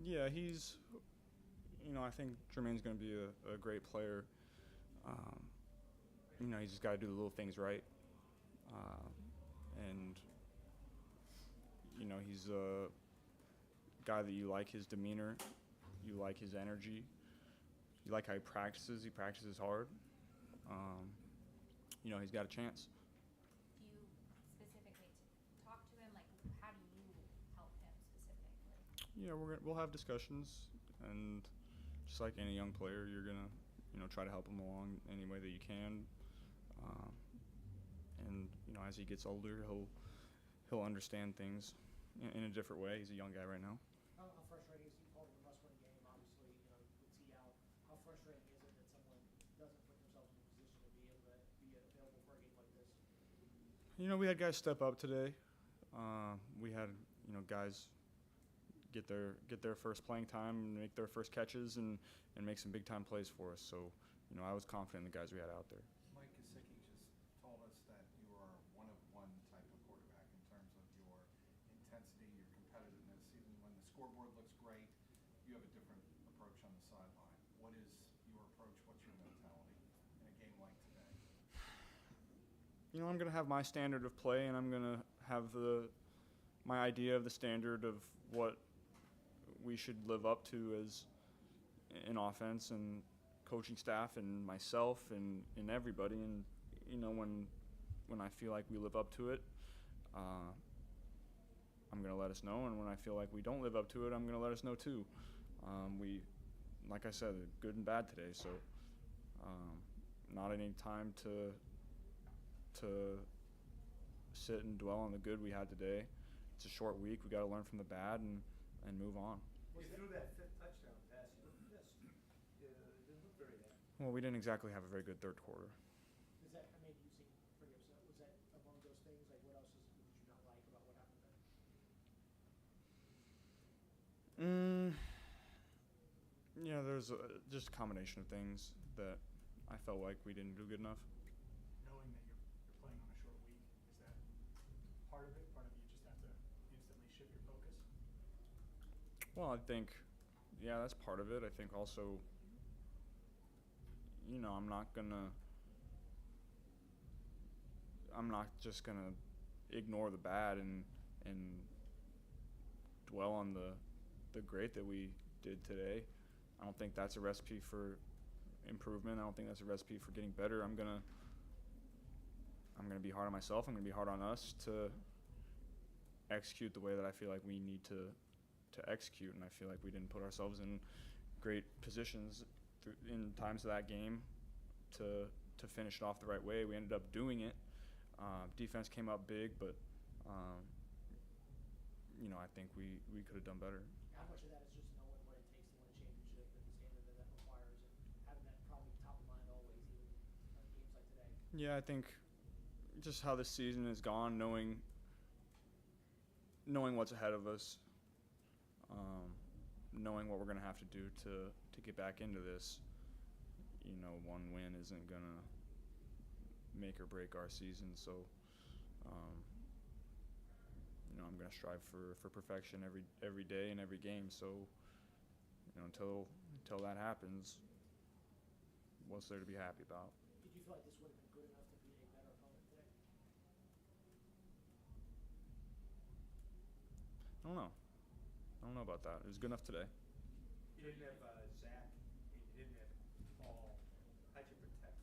Yeah, I think Jermaine's going to be a great player. Um, he's just got to do the little things right. And, he's a guy that you like his demeanor, you like his energy, you like how he practices. He practices hard. Um, he's got a chance. Do you specifically talk to him? Like, how do you help him specifically? Yeah, we'll have discussions, and just like any young player, you're gonna, try to help him along any way that you can. Um, and as he gets older, he'll understand things in a different way. He's a young guy right now. How frustrating is he calling a must-win game? Obviously, with T out, how frustrating is it that someone doesn't put themselves in a position to be able to be available for a game like this? We had guys step up today. We had guys get their first playing time, make their first catches, and make some big time plays for us. So I was confident in the guys we had out there. Mike Gesicki just told us that you are one type of quarterback in terms of your intensity, your competitiveness. Even when the scoreboard looks great, you have a different approach on the sideline. What is your approach? What's your mentality in a game like today? I'm going to have my standard of play, and I'm going to have my idea of the standard of what we should live up to as an offense and coaching staff and myself and everybody. And when I feel like we live up to it, I'm going to let us know. And when I feel like we don't live up to it, I'm going to let us know too. Like I said, good and bad today. So not any time to sit and dwell on the good we had today. It's a short week. We got to learn from the bad and move on. You threw that fifth touchdown pass. You looked missed. It didn't look very happy. Well, we didn't exactly have a very good third quarter. Does that made you seem pretty upset? Was that among those things? Like, what else did you not like about what happened there? There's just a combination of things that I felt like we didn't do good enough. Knowing that you're playing on a short week, is that part of it? Part of you just have to instantly shift your focus? Well, I think, that's part of it. I think also, I'm not just gonna ignore the bad and dwell on the great that we did today. I don't think that's a recipe for improvement. I don't think that's a recipe for getting better. I'm gonna be hard on myself. I'm gonna be hard on us to execute the way that I feel like we need to execute, and I feel like we didn't put ourselves in great positions in times of that game to finish it off the right way. We ended up doing it. Defense came up big, but I think we could have done better. How much of that is just knowing what it takes to win a championship and the standard that requires, and having that probably top of mind always, even on games like today? Yeah, I think just how this season has gone, knowing what's ahead of us, knowing what we're going to have to do to get back into this. One win isn't going to make or break our season, so I'm going to strive for perfection every day and every game. So until that happens, what's there to be happy about? Did you feel like this would have been good enough to beat a better opponent today? I don't know about that. It was good enough today. You didn't have Zach. You didn't have Paul. How'd you protect?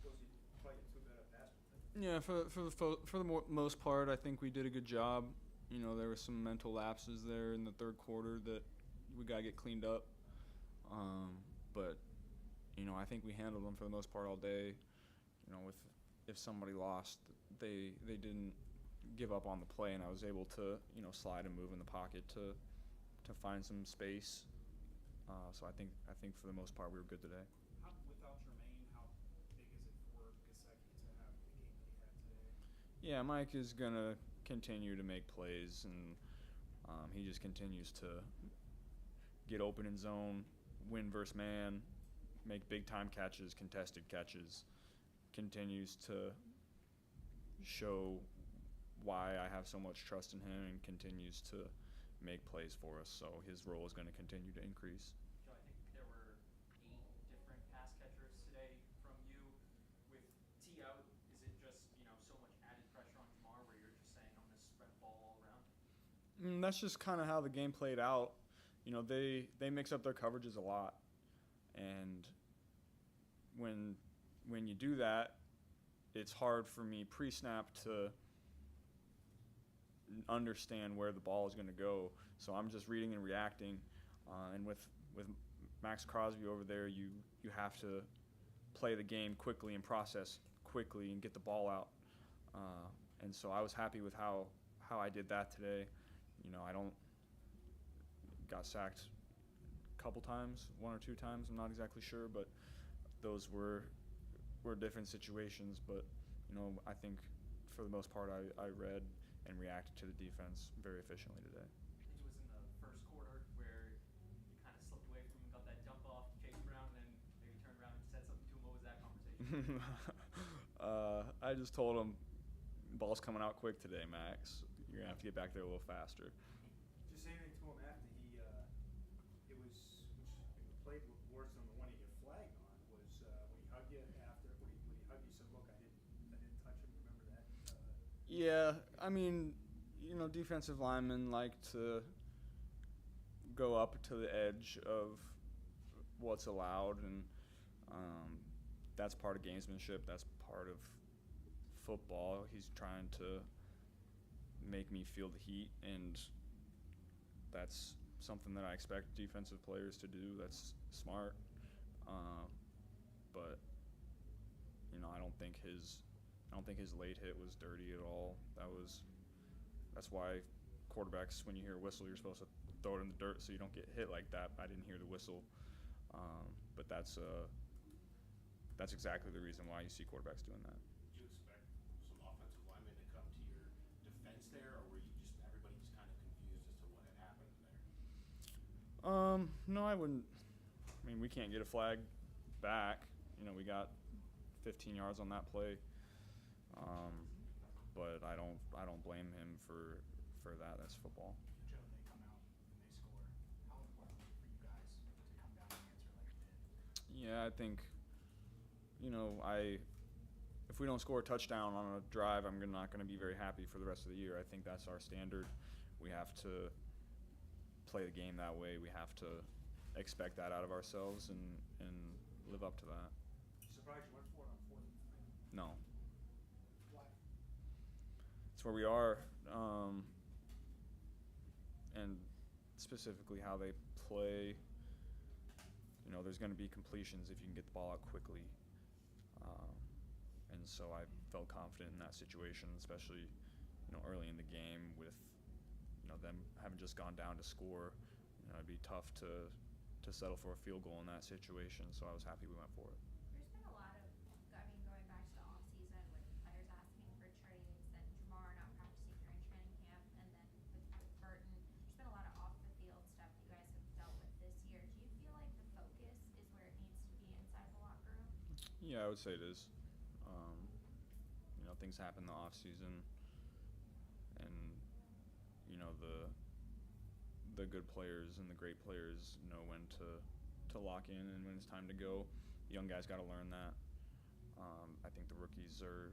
Was you playing too good a pass protect? Yeah, for the most part, I think we did a good job. There were some mental lapses there in the third quarter that we got to get cleaned up. But I think we handled them for the most part all day. If somebody lost, they didn't give up on the play, and I was able to slide and move in the pocket to find some space. So I think for the most part we were good today. Without Jermaine, how big is it for Gesicki to have the game that he had today? Yeah, Mike is gonna continue to make plays, and he just continues to get open in zone, win versus man, make big time catches, contested catches, continues to show why I have so much trust in him, and continues to make plays for us. So his role is going to continue to increase. Joe, I think there were 8 different pass catchers today from you. With T out, is it just, so much added pressure on Jamar where you're just saying, I'm going to spread the ball all around? That's just kind of how the game played out. They mix up their coverages a lot. And when you do that, it's hard for me pre-snap to understand where the ball is going to go. So I'm just reading and reacting. And with Max Crosby over there, you have to play the game quickly and process quickly and get the ball out. And so I was happy with how I did that today. I got sacked a couple times, 1 or 2 times. I'm not exactly sure, but those were different situations. But I think for the most part, I read and reacted to the defense very efficiently today. I think it was in the first quarter where you kind of slipped away from him, got that jump off, chased around, and then maybe turned around and said something to him. What was that conversation? I just told him, ball's coming out quick today, Max. You're going to have to get back there a little faster. Did you say anything to him after which played worse than the one he got flagged on, was when he hugged you after, when he hugged you, said, look, I didn't touch him, remember that? Yeah, I mean, defensive linemen like to go up to the edge of what's allowed, and that's part of gamesmanship. That's part of football. He's trying to make me feel the heat, and that's something that I expect defensive players to do. That's smart. But I don't think his late hit was dirty at all. That's why quarterbacks, when you hear a whistle, you're supposed to throw it in the dirt so you don't get hit like that. I didn't hear the whistle, but that's exactly the reason why you see quarterbacks doing that. Did you expect some offensive linemen to come to your defense there, or were everybody just kind of confused as to what had happened there? No, I wouldn't. I mean, we can't get a flag back. We got 15 yards on that play. But I don't blame him for that. That's football. Joe, they come out and they score. How important was it for you guys to come down and answer like you did? Yeah, I think, if we don't score a touchdown on a drive, I'm not going to be very happy for the rest of the year. I think that's our standard. We have to play the game that way. We have to expect that out of ourselves and live up to that. Surprised you went for it on 4th and 3? No. Why? It's where we are, and specifically how they play. There's going to be completions if you can get the ball out quickly. And so I felt confident in that situation, especially, early in the game with, them having just gone down to score. It'd be tough to settle for a field goal in that situation. So I was happy we went for it. There's been a lot of, going back to the off season with players asking for trades and Jamar not practicing during training camp, and then with Burton, there's been a lot of off the field stuff that you guys have dealt with this year. Do you feel like the focus is where it needs to be inside the locker room? Yeah, I would say it is. Things happen in the off season, and the good players and the great players know when to lock in and when it's time to go. The young guys got to learn that. I think the rookies are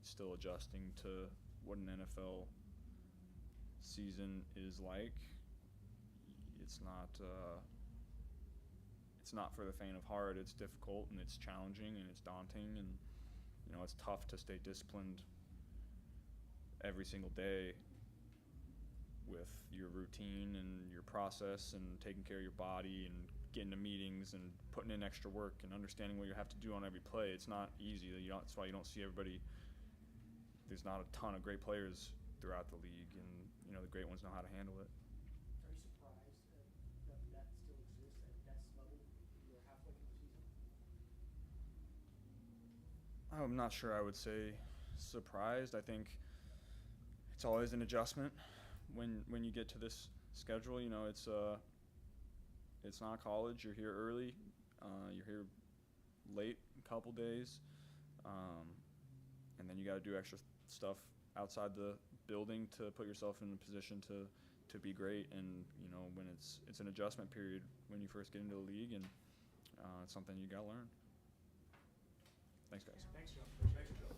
still adjusting to what an NFL season is like. It's not for the faint of heart. It's difficult and it's challenging and it's daunting, and it's tough to stay disciplined every single day with your routine and your process and taking care of your body and getting to meetings and putting in extra work and understanding what you have to do on every play. It's not easy. That's why you don't see everybody. There's not a ton of great players throughout the league, and the great ones know how to handle it. Are you surprised that still exists at next level? You're halfway through the season. I'm not sure I would say surprised. I think it's always an adjustment when you get to this schedule. It's not college. You're here early. You're here late a couple days, and then you got to do extra stuff outside the building to put yourself in a position to to be great. And when it's an adjustment period when you first get into the league, and it's something you got to learn. Thanks, guys. Thanks, Joe. Thanks, Joe.